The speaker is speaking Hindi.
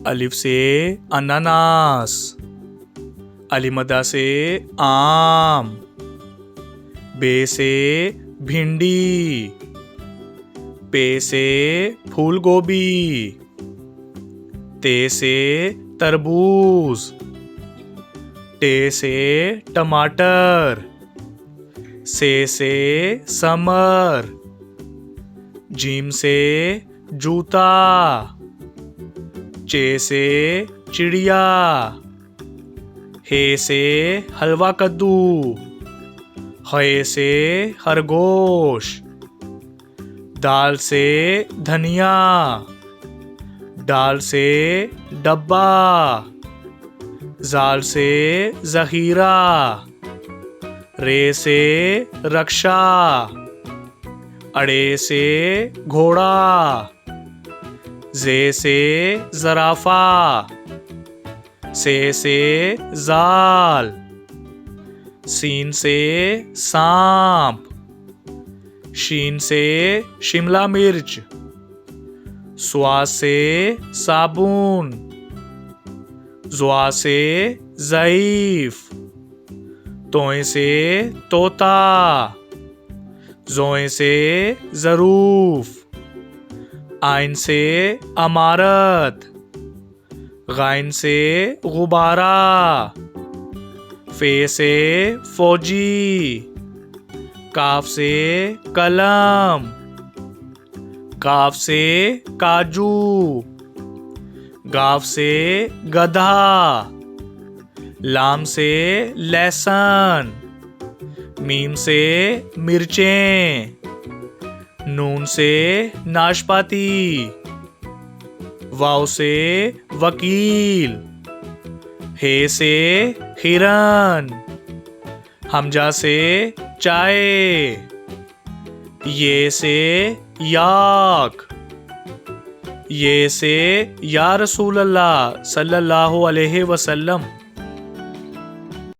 अलिफ से अनानास, अलिमदा से आम, बे से भिंडी, पे से फूल गोभी, ते से तरबूज, टे से टमाटर, से समर, जीम से जूता, चे से चिड़िया, हे से हलवा कद्दू, हे से खरगोश, दाल से धनिया, डाल से डब्बा, जाल से जहीरा, रे से रक्षा, अड़े से घोड़ा, जे से जराफा, से जाल, सीन से सांप, शीन से शिमला मिर्च, स्वा से साबुन, ज़्वा से ज़ईफ, तोय से तोता, ज़ोय से ज़रूफ, आइन से अमारत, गाइन से गुब्बारा, फे से फौजी, काफ से कलम, काफ से काजू, गाफ से गधा, लाम से लहसुन, मीम से मिर्चें, नून से नाशपाती, वाव से वकील, हे से हिरन, हमजा से चाय, ये से याक, ये से या रसूल अल्लाह सल्लल्लाहु अलैहि वसल्लम।